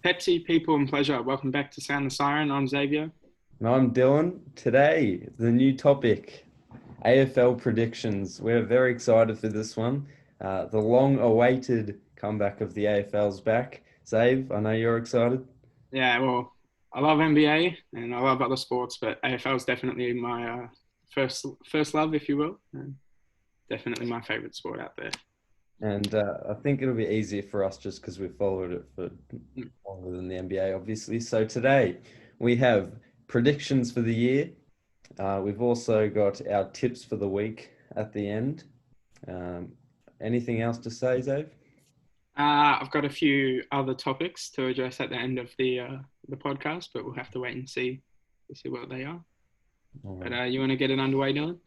Pepsi, people and pleasure. Welcome back to Sound the Siren. I'm Xavier. And I'm Dylan. Today, the new topic, AFL predictions. We're very excited for this one. The long-awaited comeback of the AFL's back. Zave, I know you're excited. Yeah, well, I love NBA and I love other sports, but AFL is definitely my first love, if you will, and definitely my favourite sport out there. And I think it'll be easier for us just because we've followed it for Mm. longer than the NBA, obviously. So today, we have predictions for the year. We've also got our tips for the week at the end. Um, Anything else to say, Zave? I've got a few other topics to address at the end of the podcast, but we'll have to wait and see what they are. But you want to get it underway, Dylan?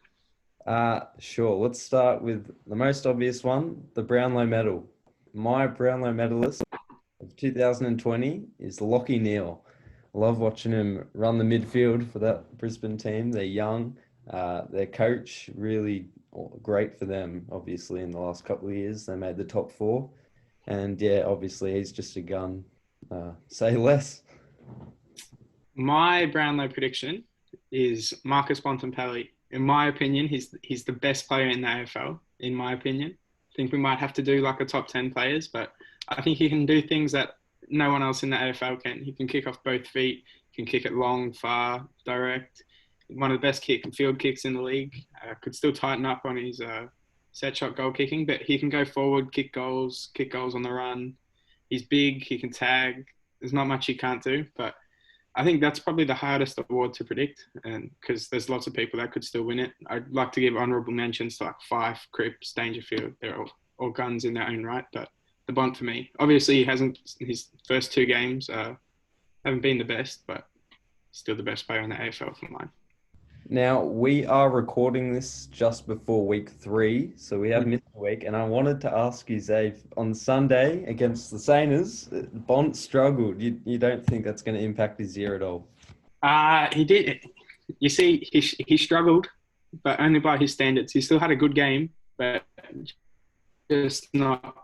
Sure. Let's start with the most obvious one, the Brownlow medal. My Brownlow medalist of 2020 is Lockie Neal. I love watching him run the midfield for that Brisbane team. They're young. Their coach, really great for them, obviously, in the last couple of years. They made the top four. And yeah, obviously, he's just a gun. Say less. My Brownlow prediction is Marcus Bontempelli. In my opinion, he's the best player in the AFL. In my opinion, I think we might have to do like a top 10 players, but I think he can do things that no one else in the AFL can. He can kick off both feet, can kick it long, far, direct. One of the best kick and field kicks in the league. Could still tighten up on his set shot goal kicking, but he can go forward, kick goals on the run. He's big. He can tag. There's not much he can't do, but I think that's probably the hardest award to predict, and because there's lots of people that could still win it. I'd like to give honourable mentions to like Fife, Cripps, Dangerfield. They're all guns in their own right, but the Bont for me. Obviously, he hasn't his first two games haven't been the best, but still the best player in the AFL for mine. Now, we are recording this just before week 3, so we have Mm. missed a week. And I wanted to ask you, Zave, on Sunday against the Sainers, Bont struggled. You don't think that's going to impact his year at all? He did. You see, he struggled, but only by his standards. He still had a good game, but just not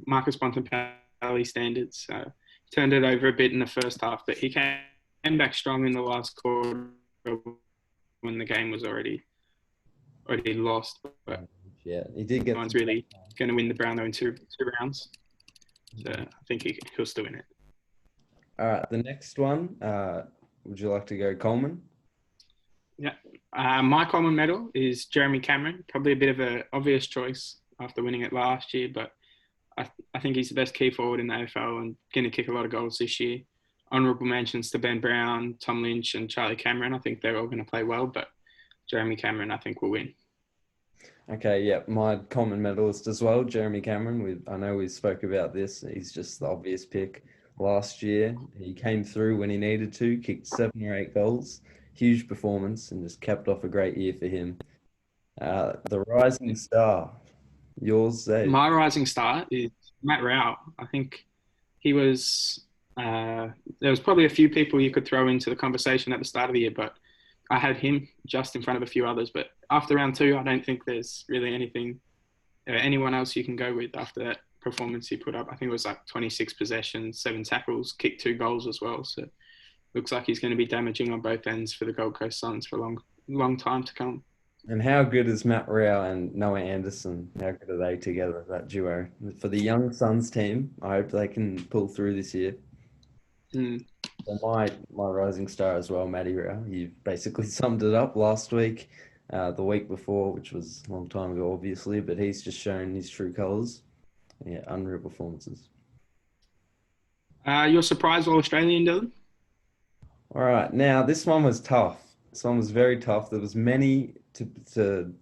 Marcus Bontempelli standards. He turned it over a bit in the first half, but he came back strong in the last quarter when the game was already lost. But Yeah, he did get mine's some. really going to win the Brownlow in two rounds. So I think he'll still win it. All right, the next one. Would you like to go Coleman? Yeah. My common medal is Jeremy Cameron. Probably a bit of an obvious choice after winning it last year, but I think he's the best key forward in the AFL and going to kick a lot of goals this year. Honourable mentions to Ben Brown, Tom Lynch, and Charlie Cameron. I think they're all going to play well, but Jeremy Cameron, I think, will win. Okay, yeah, my common medalist as well, Jeremy Cameron. I know we spoke about this. He's just the obvious pick. Last year, he came through when he needed to, kicked 7 or 8 goals. Huge performance and just capped off a great year for him. The rising star, yours, Zave. My rising star is Matt Rowell. I think he was. There was probably a few people you could throw into the conversation at the start of the year, but I had him just in front of a few others. But after round two, I don't think there's really anyone else you can go with after that performance he put up. I think it was like 26 possessions, 7 tackles, kicked 2 goals as well. So looks like he's going to be damaging on both ends for the Gold Coast Suns for a long time to come. And how good is Matt Rowell and Noah Anderson? How good are they together, that duo? For the young Suns team, I hope they can pull through this year. Mm. So my rising star as well, Matty Rowell. You basically summed it up last week, the week before, which was a long time ago, obviously, but he's just shown his true colours. Yeah, unreal performances. You're surprised all Australian, Dylan? All right, now this one was tough. This one was very tough. There was many to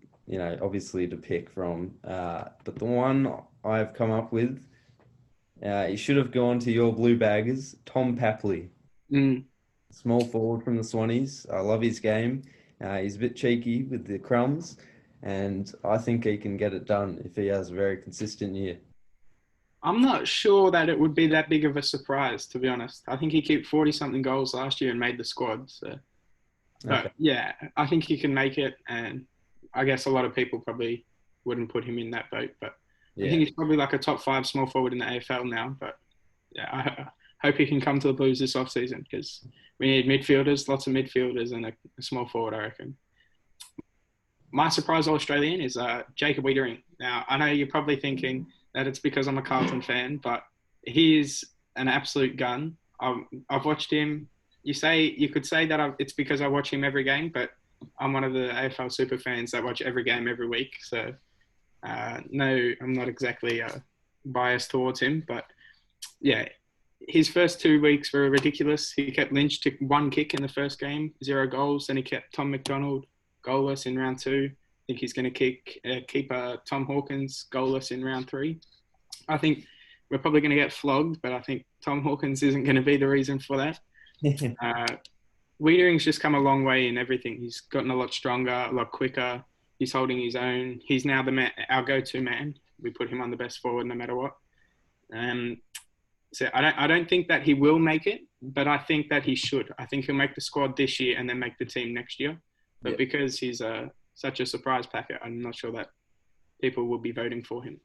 obviously to pick from, but the one I've come up with, he should have gone to your Blue Baggers, Tom Papley. Mm. Small forward from the Swannies. I love his game. He's a bit cheeky with the crumbs, and I think he can get it done if he has a very consistent year. I'm not sure that it would be that big of a surprise, to be honest. I think he kicked 40 something goals last year and made the squad. So, Okay. but yeah, I think he can make it. And I guess a lot of people probably wouldn't put him in that boat. But I think Yeah. he's probably like a top 5 small forward in the AFL now. But yeah, hope he can come to the Blues this offseason because we need midfielders, lots of midfielders, and a small forward, I reckon. My surprise Australian is Jacob Weitering. Now, I know you're probably thinking that it's because I'm a Carlton fan, but he is an absolute gun. I've watched him. You could say that it's because I watch him every game, but I'm one of the AFL super fans that watch every game every week. So, no, I'm not exactly biased towards him, but yeah, his first 2 weeks were ridiculous. He kept Lynch to 1 kick in the first game, 0 goals. Then he kept Tom McDonald goalless in round 2. I think he's going to keep Tom Hawkins goalless in round 3. I think we're probably going to get flogged, but I think Tom Hawkins isn't going to be the reason for that. Weitering's just come a long way in everything. He's gotten a lot stronger, a lot quicker. He's holding his own. He's now our go-to man. We put him on the best forward no matter what. So I don't think that he will make it, but I think that he should. I think he'll make the squad this year and then make the team next year. But because he's such a surprise packet, I'm not sure that people will be voting for him.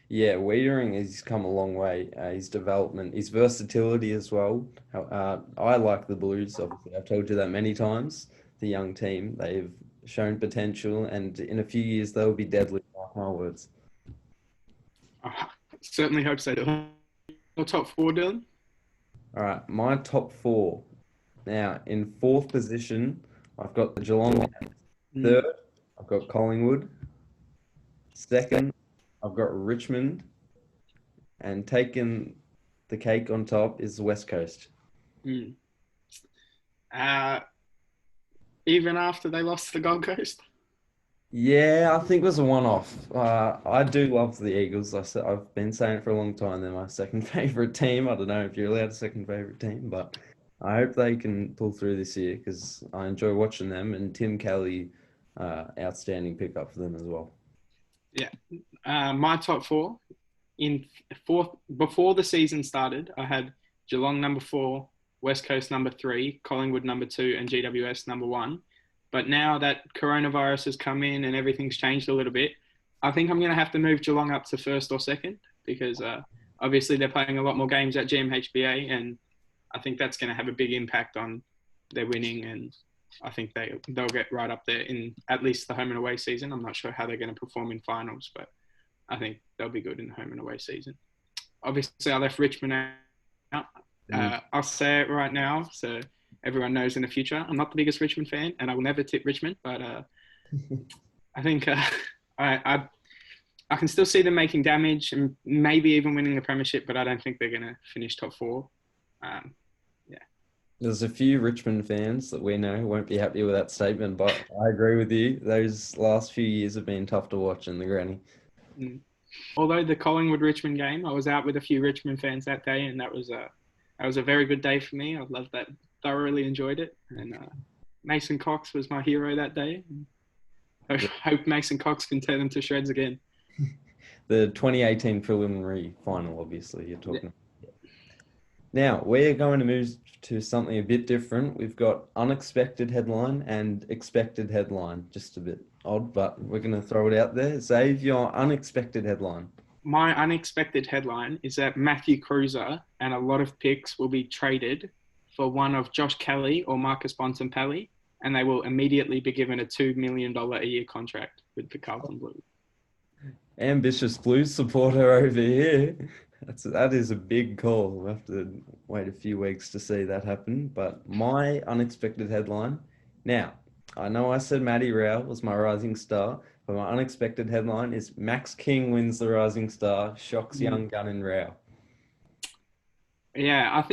Yeah, Weitering has come a long way. His development, his versatility as well. I like the Blues, obviously. I've told you that many times. The young team, they've shown potential, and in a few years, they'll be deadly, mark my words. I certainly hope so. Your top 4, Dylan? All right, my top 4. Now, in 4th position, I've got the Geelong. 3rd, I've got Collingwood. 2nd, I've got Richmond. And taking the cake on top is the West Coast. Even after they lost to the Gold Coast? Yeah, I think it was a one-off. I do love the Eagles. I've been saying it for a long time. They're my second favorite team. I don't know if you're allowed a second favorite team, but I hope they can pull through this year because I enjoy watching them. And Tim Kelly, outstanding pickup for them as well. Yeah. My top 4. In 4th, before the season started, I had Geelong number 4, West Coast number 3, Collingwood number 2, and GWS number 1. But now that coronavirus has come in and everything's changed a little bit, I think I'm going to have to move Geelong up to 1st or 2nd because obviously they're playing a lot more games at GMHBA, and I think that's going to have a big impact on their winning, and I think they'll get right up there in at least the home and away season. I'm not sure how they're going to perform in finals, but I think they'll be good in the home and away season. Obviously, I left Richmond out. I'll say it right now, so everyone knows in the future. I'm not the biggest Richmond fan, and I will never tip Richmond, but I think I can still see them making damage and maybe even winning the premiership, but I don't think they're going to finish top 4. There's a few Richmond fans that we know won't be happy with that statement, but I agree with you. Those last few years have been tough to watch in the granny. Although the Collingwood-Richmond game, I was out with a few Richmond fans that day, and that was a very good day for me. I loved that. Thoroughly enjoyed it. And Mason Cox was my hero that day. I hope Mason Cox can tear them to shreds again. The 2018 preliminary final, obviously, you're talking about. Now, we're going to move to something a bit different. We've got unexpected headline and expected headline. Just a bit odd, but we're going to throw it out there. Save your unexpected headline. My unexpected headline is that Matthew Cruiser and a lot of picks will be traded for one of Josh Kelly or Marcus Bontempelli, and they will immediately be given a $2 million a year contract with the Carlton Blues. Ambitious Blues supporter over here. That is a big call. We'll have to wait a few weeks to see that happen. But my unexpected headline. Now, I know I said Matty Rowell was my rising star, but my unexpected headline is Max King wins the rising star, shocks young gun in Rowell. Yeah,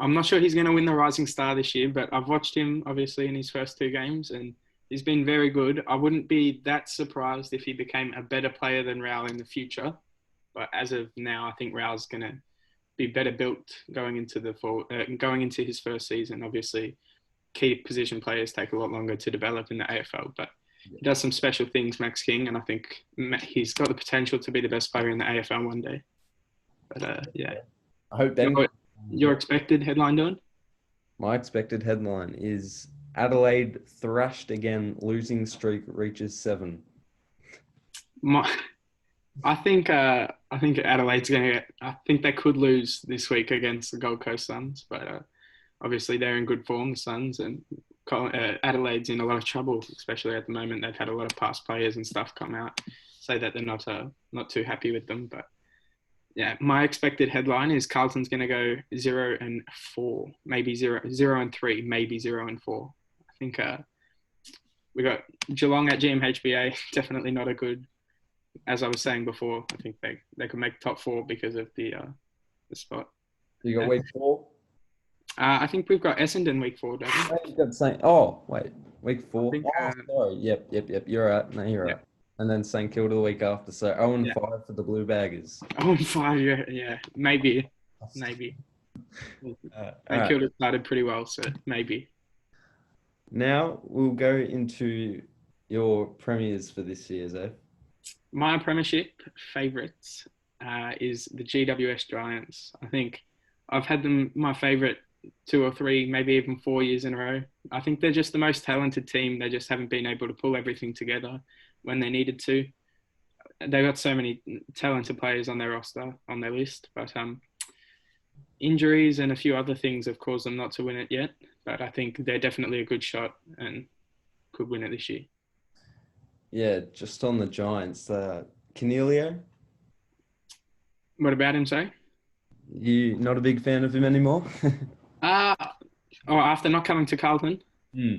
I'm not sure he's going to win the rising star this year, but I've watched him obviously in his first 2 games and he's been very good. I wouldn't be that surprised if he became a better player than Rowell in the future. But as of now, I think Rowell's going to be better built going into his first season. Obviously, key position players take a lot longer to develop in the AFL, but he does some special things, Max King, and I think he's got the potential to be the best player in the AFL one day. But yeah. I hope your expected headline, Dylan? My expected headline is Adelaide thrashed again, losing streak reaches 7. I think Adelaide's going to get. I think they could lose this week against the Gold Coast Suns, but obviously they're in good form, the Suns, and Adelaide's in a lot of trouble, especially at the moment. They've had a lot of past players and stuff come out say that they're not too happy with them. But yeah, my expected headline is Carlton's going to go 0-4, maybe 0-3, maybe 0-4. I think we got Geelong at GMHBA. Definitely not a good. As I was saying before, I think they could make top four because of the spot. You got week 4. I think we've got Essendon week 4, don't we? Oh, you got St. Oh, wait, week 4. think, Oh, sorry. Yep. You're right. No, you're yeah, right. And then St Kilda the week after. So 0 and yeah. 5 for the Blue Baggers. 0-5, yeah, maybe. All Kilda started pretty well, so maybe. Now we'll go into your premiers for this year, Zay. My premiership favourites is the GWS Giants. I think I've had them my favourite 2 or 3, maybe even 4 years in a row. I think they're just the most talented team. They just haven't been able to pull everything together when they needed to. They've got so many talented players on their roster, on their list, but injuries and a few other things have caused them not to win it yet. But I think they're definitely a good shot and could win it this year. Yeah, just on the Giants. Canelio, What about him, say? you not a big fan of him anymore? Uh, after not coming to Carlton, Hmm.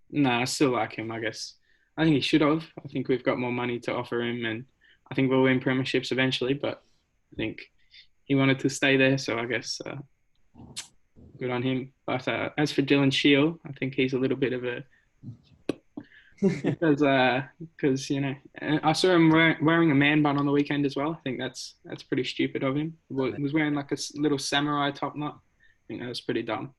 no, I still like him, I guess. I think he should have. I think we've got more money to offer him, and I think we'll win premierships eventually. But I think he wanted to stay there, so I guess good on him. But as for Dylan Shield, I think he's a little bit of a because I saw him wearing a man bun on the weekend as well. I think that's pretty stupid of him. He was wearing like a little samurai top knot. I think that was pretty dumb.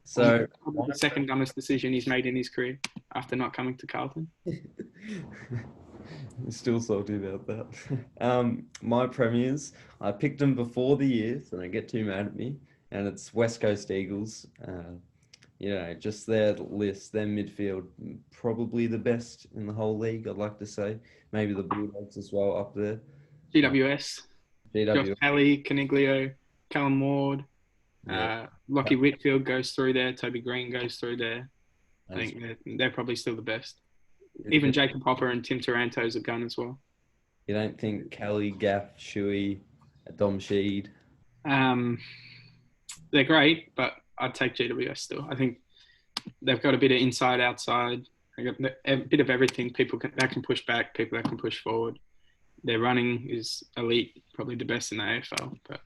So Probably the second dumbest decision he's made in his career after not coming to Carlton. still salty about that. My premiers, I picked them before the year, so don't get too mad at me. And it's West Coast Eagles. Just their list, their midfield, probably the best in the whole league, I'd like to say. Maybe the Bulldogs as well up there. GWS, Josh GW, Kelly, Caniglio, Callum Ward, yeah. Lockie Whitfield goes through there. Toby Green goes through there. I think they're probably still the best. Even Jacob Hopper and Tim Taranto's a gun as well. You don't think Kelly, Gaff, Shuey, Dom Sheed? Um, they're great, but I'd take GWS still. I think they've got a bit of inside, outside. They got a bit of everything. People that can push back, people that can push forward. Their running is elite, probably the best in the AFL. But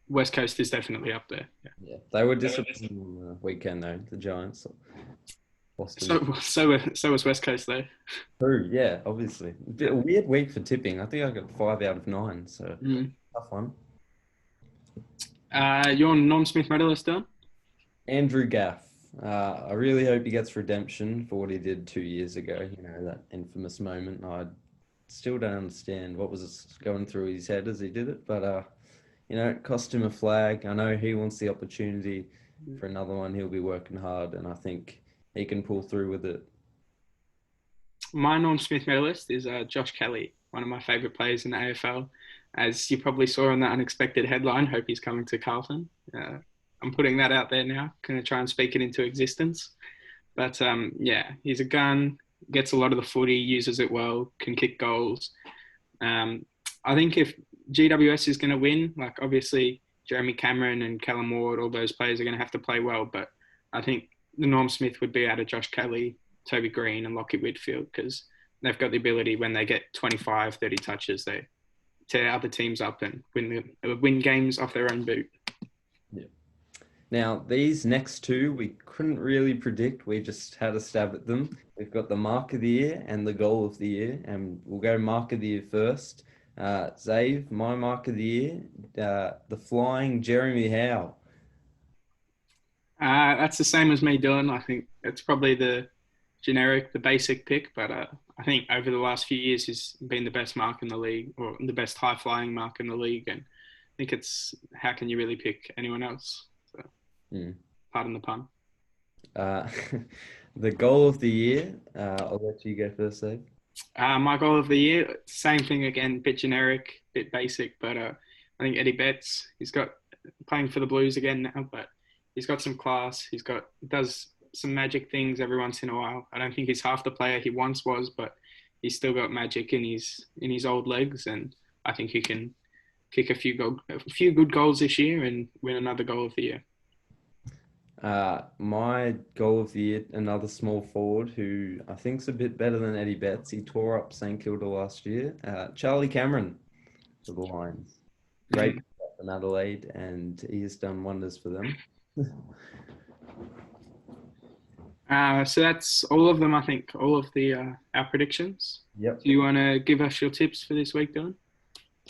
West Coast is definitely up there. Yeah, they were disappointing on the weekend though. The Giants lost. So was West Coast though. True, yeah, obviously. A weird week for tipping. I think I got 5 out of 9, so tough one. Your Norm Smith medalist, Dylan? Andrew Gaff. I really hope he gets redemption for what he did 2 years ago. That infamous moment. I still don't understand what was going through his head as he did it, but it cost him a flag. I know he wants the opportunity for another one. He'll be working hard, and I think he can pull through with it. My Norm Smith medalist is Josh Kelly, one of my favourite players in the AFL. As you probably saw in that unexpected headline, hope he's coming to Carlton. I'm putting that out there now. Going to try and speak it into existence. But he's a gun, gets a lot of the footy, uses it well, can kick goals. I think if GWS is going to win, like obviously Jeremy Cameron and Callum Ward, all those players are going to have to play well. But I think the Norm Smith would be out of Josh Kelly, Toby Green and Lockie Whitfield because they've got the ability when they get 25, 30 touches, they tear other teams up and win games off their own boot. Yeah. Now, these next two, we couldn't really predict. We just had a stab at them. We've got the Mark of the Year and the Goal of the Year, and we'll go Mark of the Year first. Zave, my Mark of the Year, the Flying Jeremy Howe. That's the same as me, Dylan. I think it's probably the basic pick, but I think over the last few years he's been the best mark in the league or the best high-flying mark in the league, and I think it's how can you really pick anyone else? So, pardon the pun. The Goal of the Year, I'll let you go first, Zave. My goal of the year, same thing again, bit generic, bit basic, but I think Eddie Betts. He's got playing for the Blues again now, but he's got some class. Does some magic things every once in a while. I don't think he's half the player he once was, but he's still got magic in his old legs, and I think he can kick a few good goals this year and win another goal of the year. My goal of the year, another small forward who I think's a bit better than Eddie Betts. He tore up St Kilda last year. Charlie Cameron for the Lions. Great in Adelaide, and he has done wonders for them. So that's all of them, I think, all of the our predictions. Yep. Do you want to give us your tips for this week, Dylan?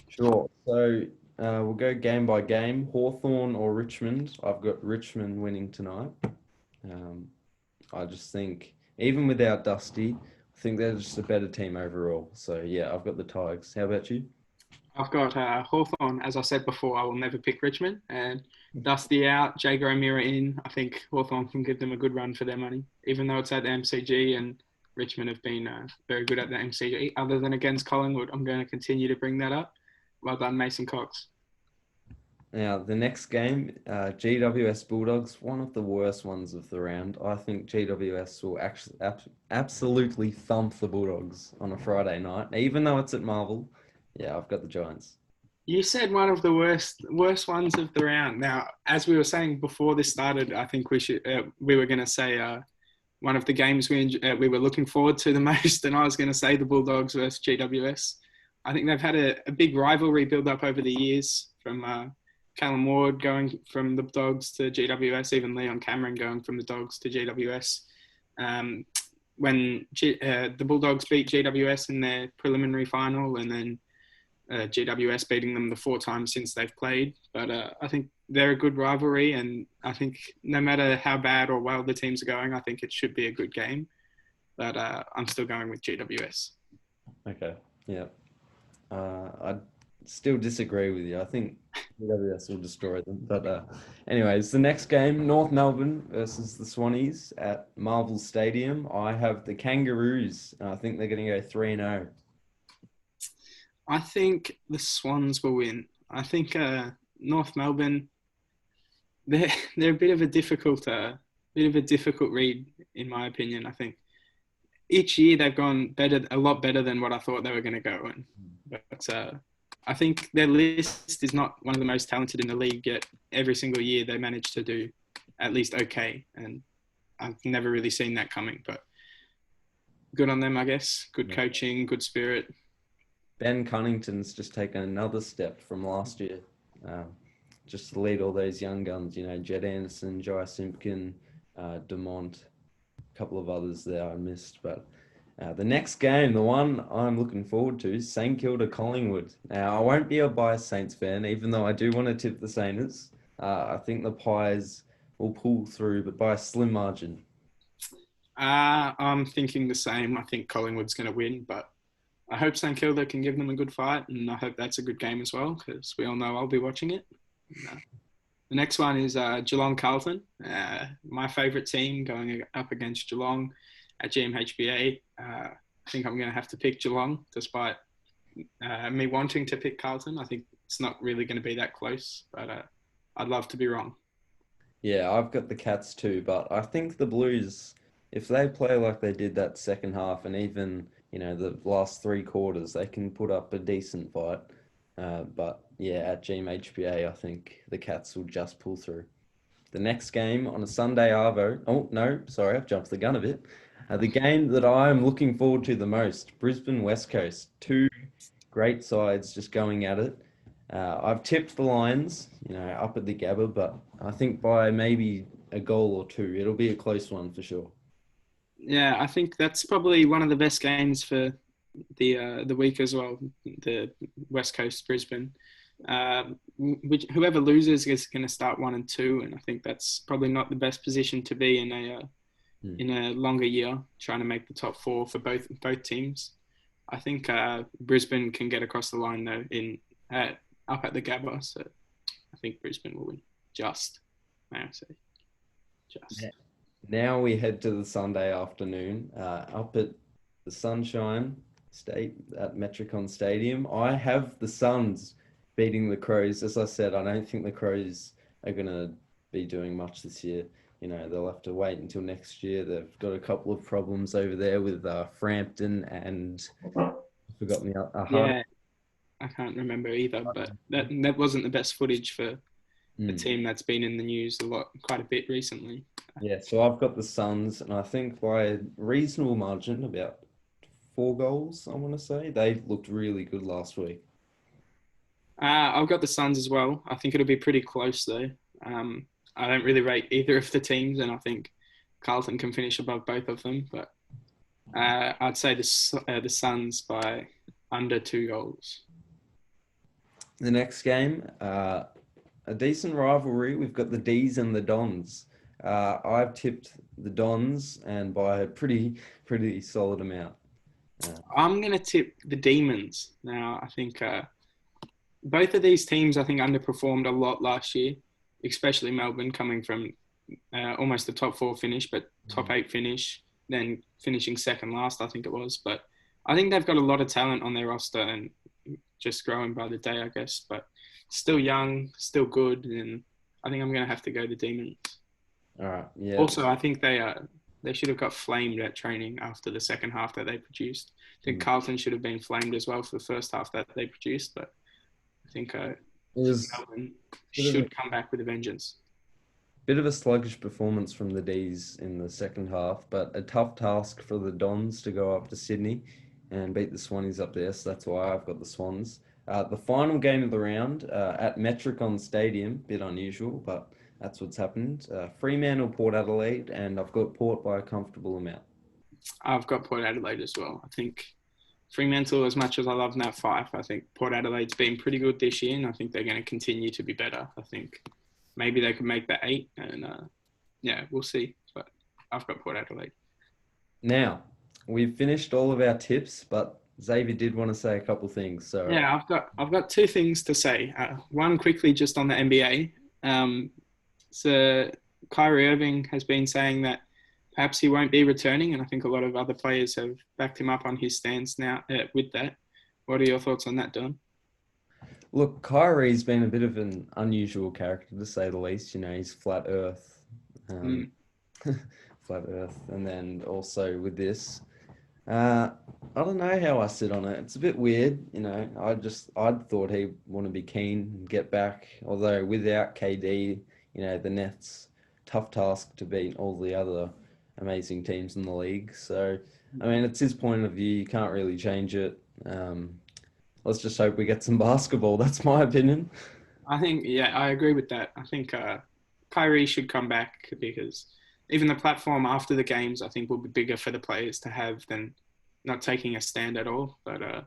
Sure. So we'll go game by game. Hawthorn or Richmond. I've got Richmond winning tonight. I just think, even without Dusty, I think they're just a better team overall. So yeah, I've got the Tigers. How about you? I've got Hawthorn. As I said before, I will never pick Richmond. And Dusty out, Jager O'Meara in. I think Hawthorn can give them a good run for their money, even though it's at the MCG and Richmond have been very good at the MCG. Other than against Collingwood, I'm going to continue to bring that up. Well done, Mason Cox. Now, the next game, GWS Bulldogs, one of the worst ones of the round. I think GWS will actually absolutely thump the Bulldogs on a Friday night, even though it's at Marvel. Yeah, I've got the Giants. You said one of the worst ones of the round. Now, as we were saying before this started, I think we were going to say one of the games we were looking forward to the most, and I was going to say the Bulldogs versus GWS. I think they've had a big rivalry build up over the years from Callum Ward going from the Dogs to GWS, even Leon Cameron going from the Dogs to GWS. When the Bulldogs beat GWS in their preliminary final, and then GWS beating them the 4 times since they've played. But I think they're a good rivalry, and I think no matter how bad or well the teams are going, I think it should be a good game. But I'm still going with GWS. Okay, yeah. I still disagree with you. I think GWS will destroy them. But anyways, the next game, North Melbourne versus the Swannies at Marvel Stadium. I have the Kangaroos. I think they're going to go 3-0. I think the Swans will win. I think North Melbourne, they're a bit of a difficult read in my opinion. I think each year they've gone a lot better than what I thought they were going to go in. But I think their list is not one of the most talented in the league, yet every single year they manage to do at least okay. And I've never really seen that coming, but good on them, I guess. Good coaching, good spirit. Ben Cunnington's just taken another step from last year, just to lead all those young guns, Jed Anderson, Jai Simpkin, Demont, a couple of others there I missed. But the next game, the one I'm looking forward to, St Kilda Collingwood. Now, I won't be a biased Saints fan, even though I do want to tip the Saints. I think the Pies will pull through, but by a slim margin. I'm thinking the same. I think Collingwood's going to win, but I hope St Kilda can give them a good fight, and I hope that's a good game as well, because we all know I'll be watching it. The next one is Geelong Carlton, my favourite team going up against Geelong at GMHBA. I think I'm going to have to pick Geelong, despite me wanting to pick Carlton. I think it's not really going to be that close, but I'd love to be wrong. Yeah, I've got the Cats too, but I think the Blues, if they play like they did that second half and even the last 3 quarters, they can put up a decent fight. But yeah, at GMHBA, I think the Cats will just pull through. The next game on a Sunday Arvo. Oh, no, sorry, I've jumped the gun a bit. The game that I'm looking forward to the most, Brisbane West Coast. 2 great sides just going at it. I've tipped the Lions, up at the Gabba, but I think by maybe a goal or 2, it'll be a close one for sure. Yeah, I think that's probably one of the best games for the week as well. The West Coast Brisbane. Whoever loses is going to start 1 and 2, and I think that's probably not the best position to be in a longer year, trying to make the top 4 for both teams. I think Brisbane can get across the line though up at the Gabba, so I think Brisbane will win. Just, may I say, just. Yeah. Now we head to the Sunday afternoon, up at the Sunshine. State at Metricon Stadium. I have the Suns beating the Crows. As I said, I don't think the Crows are going to be doing much this year. They'll have to wait until next year. They've got a couple of problems over there with Frampton and I've forgotten the other. Yeah, I can't remember either, but that wasn't the best footage for the team that's been in the news quite a bit recently. Yeah, so I've got the Suns, and I think by a reasonable margin, about 4 goals, I want to say. They looked really good last week. I've got the Suns as well. I think it'll be pretty close, though. I don't really rate either of the teams, and I think Carlton can finish above both of them. But I'd say the Suns by under 2 goals. The next game, a decent rivalry. We've got the D's and the Dons. I've tipped the Dons, and by a pretty solid amount. I'm going to tip the Demons. Now, I think both of these teams, I think, underperformed a lot last year, especially Melbourne coming from almost the top 4 finish, but top 8 finish, then finishing second last, I think it was. But I think they've got a lot of talent on their roster and just growing by the day, I guess. But still young, still good, and I think I'm going to have to go the Demons. All right, yeah. Also, I think they should have got flamed at training after the second half that they produced. I think Carlton should have been flamed as well for the first half that they produced, but I think Melbourne should come back with a vengeance. Bit of a sluggish performance from the D's in the second half, but a tough task for the Dons to go up to Sydney and beat the Swannies up there, so that's why I've got the Swans. The final game of the round at Metricon Stadium, bit unusual, but that's what's happened. Fremantle, Port Adelaide, and I've got Port by a comfortable amount. I've got Port Adelaide as well. I think Fremantle, as much as I love Nat Fyfe, I think Port Adelaide's been pretty good this year, and I think they're going to continue to be better. I think maybe they could make the 8, and we'll see. But I've got Port Adelaide. Now, we've finished all of our tips, but Xavier did want to say a couple things. So yeah, I've got 2 things to say. One quickly, just on the NBA. So Kyrie Irving has been saying that perhaps he won't be returning, and I think a lot of other players have backed him up on his stance now with that. What are your thoughts on that, Don? Look, Kyrie's been a bit of an unusual character, to say the least. He's flat Earth. Flat Earth. And then also with this, I don't know how I sit on it. It's a bit weird, I'd thought he'd want to be keen and get back. Although without KD, the Nets, tough task to beat all the other amazing teams in the league. So, it's his point of view. You can't really change it. Let's just hope we get some basketball. That's my opinion. I think, I agree with that. I think Kyrie should come back because even the platform after the games, I think, will be bigger for the players to have than not taking a stand at all. But, I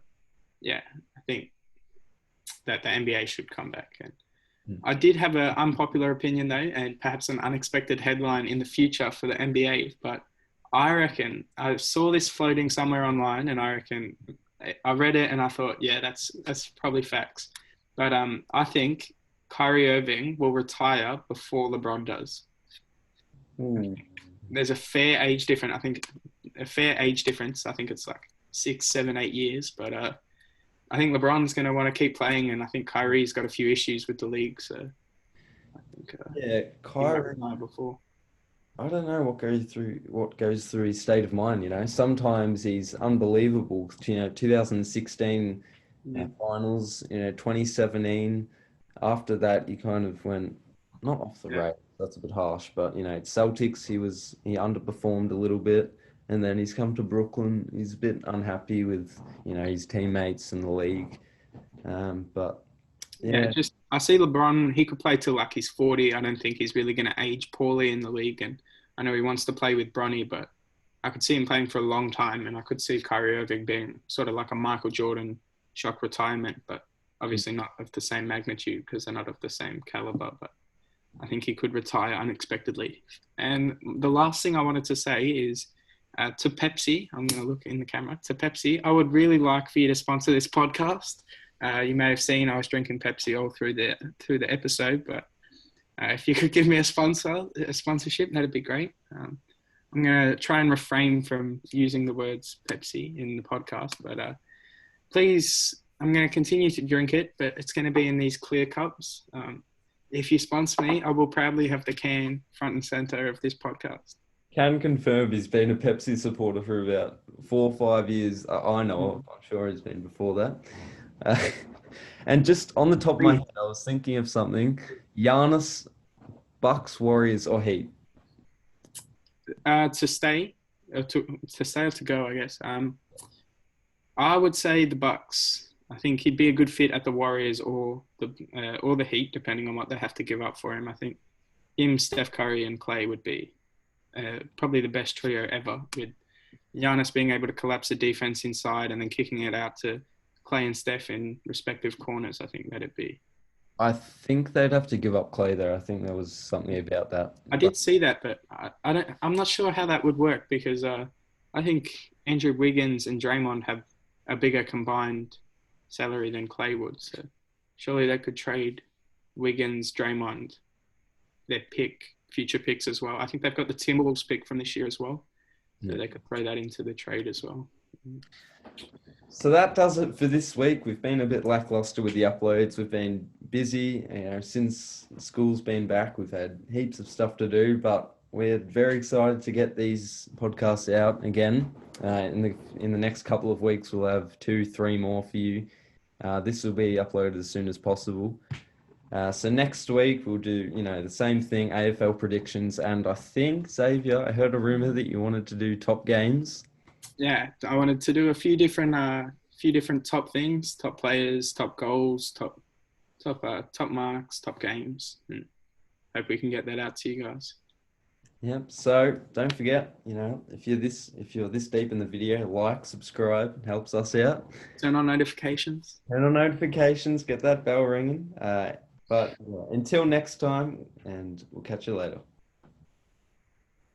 think that the NBA should come back. And I did have an unpopular opinion, though, and perhaps an unexpected headline in the future for the NBA. But I reckon, I saw this floating somewhere online, and I reckon I read it and I thought, that's probably facts. But I think Kyrie Irving will retire before LeBron does. There's a fair age difference. I think it's like 6, 7, 8 years. But I think LeBron's going to want to keep playing, and I think Kyrie's got a few issues with the league. So I think Kyrie. Before. I don't know what goes through his state of mind. Sometimes he's unbelievable. 2016 finals. 2017. After that, he kind of went not off the rails. That's a bit harsh, but Celtics, he underperformed a little bit, and then he's come to Brooklyn. He's a bit unhappy with his teammates and the league, but I see LeBron. He could play till like he's 40. I don't think he's really going to age poorly in the league, and I know he wants to play with Bronny, but I could see him playing for a long time, and I could see Kyrie Irving being sort of like a Michael Jordan shock retirement, but obviously not of the same magnitude because they're not of the same caliber, but I think he could retire unexpectedly. And the last thing I wanted to say is to Pepsi, I'm going to look in the camera, to Pepsi, I would really like for you to sponsor this podcast. You may have seen I was drinking Pepsi all through the episode, but if you could give me a sponsorship, that'd be great. I'm gonna try and refrain from using the words Pepsi in the podcast, but please, I'm gonna continue to drink it, but it's gonna be in these clear cups. If you sponsor me, I will proudly have the can front and center of this podcast. Can confirm he's been a Pepsi supporter for about 4 or 5 years. I know of. I'm sure he's been before that. And just on the top of my head, I was thinking of something. Giannis, Bucks, Warriors, or Heat? To stay, to stay or to go, I guess. I would say the Bucks. I think he'd be a good fit at the Warriors or the Heat, depending on what they have to give up for him. I think him, Steph Curry, and Clay would be probably the best trio ever, with Giannis being able to collapse the defense inside and then kicking it out to Clay and Steph in respective corners. I think that'd be. I think they'd have to give up Clay there. I think there was something about that. I did see that, but I don't. I'm not sure how that would work because I think Andrew Wiggins and Draymond have a bigger combined salary than Clay would. So surely they could trade Wiggins, Draymond, their future picks as well. I think they've got the Timberwolves pick from this year as well, so they could throw that into the trade as well. So that does it for this week. We've been a bit lackluster with the uploads. We've been busy, since school's been back. We've had heaps of stuff to do, but we're very excited to get these podcasts out again. In the next couple of weeks, we'll have 2-3 more for you. This will be uploaded as soon as possible. So next week we'll do, the same thing, AFL predictions, and I think, Xavier, I heard a rumor that you wanted to do top games. Yeah, I wanted to do a few different top things, top players, top goals, top marks, top games. And hope we can get that out to you guys. Yep. So don't forget, if you're this deep in the video, like, subscribe, it helps us out. Turn on notifications. Get that bell ringing. But until next time, and we'll catch you later.